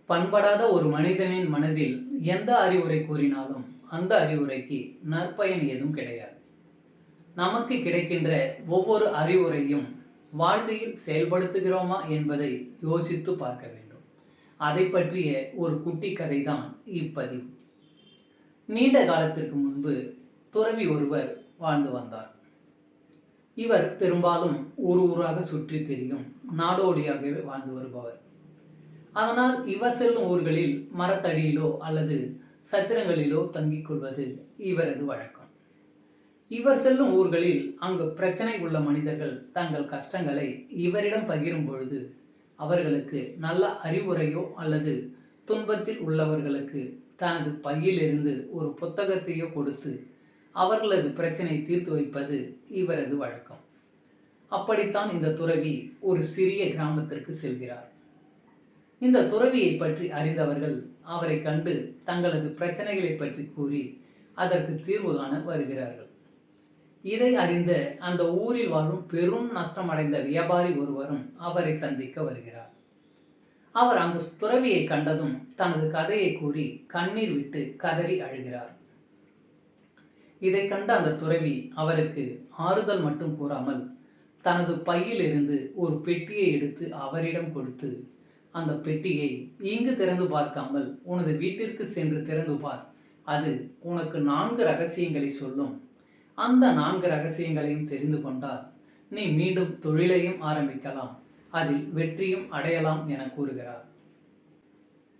பண்படாத ஒரு மனிதனின் மனதில் எந்த அறிவுரை கூறினாலும் அந்த அறிவுரைக்கு நற்பயன் ஏதும் கிடையாது. நமக்கு கிடைக்கின்ற ஒவ்வொரு அறிவுரையும் வாழ்க்கையில் செயல்படுத்துகிறோமா என்பதை யோசித்து பார்க்க வேண்டும். அதை பற்றிய ஒரு குட்டி கதை தான் இப்பதிவு. நீண்ட காலத்திற்கு முன்பு துறவி ஒருவர் வாழ்ந்து வந்தார். இவர் பெரும்பாலும் ஊர் ஊராக சுற்றி திரியும் நாடோடியாகவே வாழ்ந்து வருபவர். அதனால் இவர் செல்லும் ஊர்களில் மரத்தடியிலோ அல்லது சத்திரங்களிலோ தங்கிக் கொள்வது இவரது வழக்கம். இவர் செல்லும் ஊர்களில் அங்கு பிரச்சனை உள்ள மனிதர்கள் தங்கள் கஷ்டங்களை இவரிடம் பகிரும் பொழுது அவர்களுக்கு நல்ல அறிவுரையோ அல்லது துன்பத்தில் உள்ளவர்களுக்கு தனது பையிலிருந்து ஒரு புத்தகத்தையோ கொடுத்து அவர்களது பிரச்சனை தீர்த்து வைப்பது இவரது வழக்கம். அப்படித்தான் இந்த துறவி ஒரு சிறிய கிராமத்திற்கு செல்கிறார். இந்த துறவியை பற்றி அறிந்தவர்கள் அவரை கண்டு தங்களது பிரச்சனைகளை பற்றி கூறி அதற்கு தீர்வு காண வருகிறார்கள். இதை அறிந்த அந்த ஊரில் வாழும் பெரும் நஷ்டமடைந்த வியாபாரி ஒருவரும் அவரை சந்திக்க வருகிறார். அவர் அந்த துறவியை கண்டதும் தனது கதையை கூறி கண்ணீர் விட்டு கதறி அழுகிறார். இதை கண்ட அந்த துறவி அவருக்கு ஆறுதல் மட்டும் கூறாமல் தனது பையிலிருந்து ஒரு பெட்டியை எடுத்து அவரிடம் கொடுத்து, அந்த பெட்டியை இங்கு திறந்து பார்க்காமல் உனது வீட்டிற்கு சென்று திறந்து பார், அது உனக்கு 4 ரகசியங்களை சொல்லும். அந்த 4 ரகசியங்களையும் தெரிந்து கொண்டால் நீ மீண்டும் தொழிலையும் ஆரம்பிக்கலாம், அதில் வெற்றியும் அடையலாம் என கூறுகிறார்.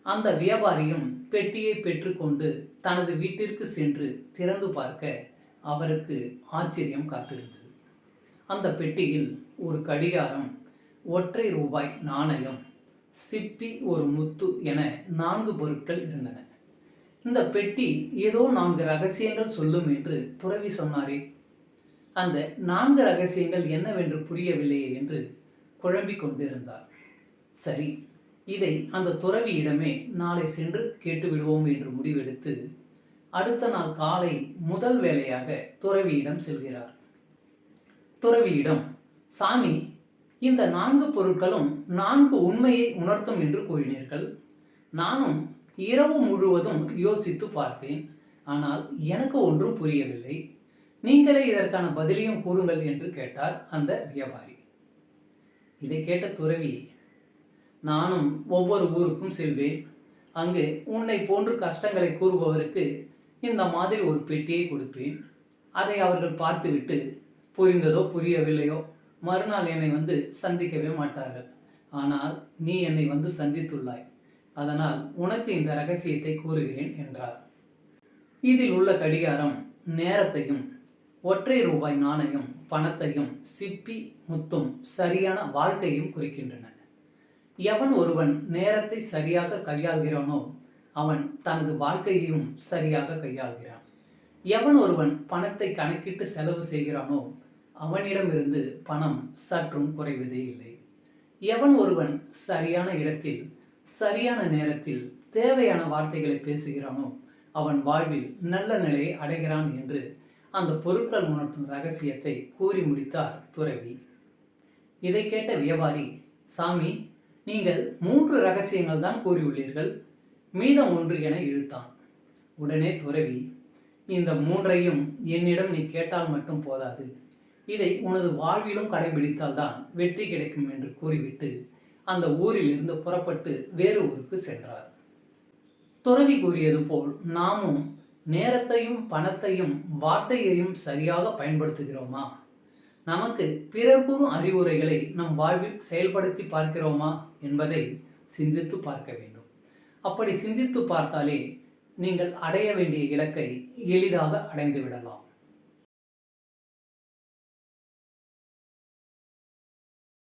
அந்த வியாபாரியும் பெட்டியை பெற்றுக்கொண்டு தனது வீட்டிற்கு சென்று திறந்து பார்க்க அவருக்கு ஆச்சரியம் காத்திருந்தது. அந்த பெட்டியில் ஒரு கடிகாரம், ஒற்றை ரூபாய் நாணயம், சிப்பி, ஒரு முத்து என 4 பொருட்கள் இருந்தன. இந்த பெட்டி ஏதோ 4 ரகசியங்கள் சொல்லும் என்று துறவி சொன்னாரே, அந்த 4 ரகசியங்கள் என்னவென்று புரியவில்லையே என்று குழம்பிக் கொண்டிருந்தார். சரி, இதை அந்த துறவியிடமே நாளை சென்று கேட்டுவிடுவோம் என்று முடிவெடுத்து அடுத்த நாள் காலை முதல் வேளையாக துறவியிடம் செல்கிறார். துறவியிடம், சாமி, இந்த 4 பொருட்களும் 4 உண்மையை உணர்த்தும் என்று கூறினீர்கள். நானும் இரவு முழுவதும் யோசித்து பார்த்தேன், ஆனால் எனக்கு ஒன்றும் புரியவில்லை. நீங்களே இதற்கான பதிலையும் கூறுங்கள் என்று கேட்டார் அந்த வியாபாரி. இதை கேட்ட துறவி, நானும் ஒவ்வொரு ஊருக்கும் செல்வேன். அங்கு உன்னை போன்று கஷ்டங்களை கூறுபவருக்கு இந்த மாதிரி ஒரு பெட்டியை கொடுப்பேன். அதை அவர்கள் பார்த்துவிட்டு புரிந்ததோ புரியவில்லையோ மறுநாள் என்னை வந்து சந்திக்கவே மாட்டார்கள். ஆனால் நீ என்னை வந்து சந்தித்துள்ளாய், அதனால் உனக்கு இந்த ரகசியத்தை கூறுகிறேன் என்றார். இதில் உள்ள கடிகாரம் நேரத்தையும், ஒற்றை ரூபாய் நாணயம் பணத்தையும், சிப்பி முத்தும் சரியான வாழ்க்கையும் குறிக்கின்றன. எவன் ஒருவன் நேரத்தை சரியாக கையாள்கிறானோ அவன் தனது வாழ்க்கையையும் சரியாக கையாள்கிறான். எவன் ஒருவன் பணத்தை கணக்கிட்டு செலவு செய்கிறானோ அவனிடமிருந்து பணம் சற்றும் குறைவதே இல்லை. எவன் ஒருவன் சரியான இடத்தில் சரியான நேரத்தில் தேவையான வார்த்தைகளை பேசுகிறானோ அவன் வாழ்வில் நல்ல நிலையை அடைகிறான் என்று அந்த பொருட்கள் உணர்த்தும் ரகசியத்தை கூறி முடித்தார் துறவி. இதை கேட்ட வியாபாரி, சாமி, நீங்கள் 3 ரகசியங்கள் தான் கூறியுள்ளீர்கள், மீதம் 1 என இழுத்தான். உடனே துறவி, இந்த 3ஐயும் என்னிடம் நீ கேட்டால் மட்டும் போதாது, இதை உனது வாழ்விலும் கடைபிடித்தால்தான் வெற்றி கிடைக்கும் என்று கூறிவிட்டு அந்த ஊரில் இருந்து புறப்பட்டு வேறு ஊருக்கு சென்றார். துறவி கூறியது போல் நாமும் நேரத்தையும் பணத்தையும் வார்த்தையையும் சரியாக பயன்படுத்துகிறோமா? நமக்கு பிறர் கூறும் அறிவுரைகளை நம் வாழ்வில் செயல்படுத்தி பார்க்கிறோமா என்பதை சிந்தித்து பார்க்க வேண்டும். அப்படி சிந்தித்து பார்த்தாலே நீங்கள் அடைய வேண்டிய இலக்கை எளிதாக அடைந்து விடலாம்.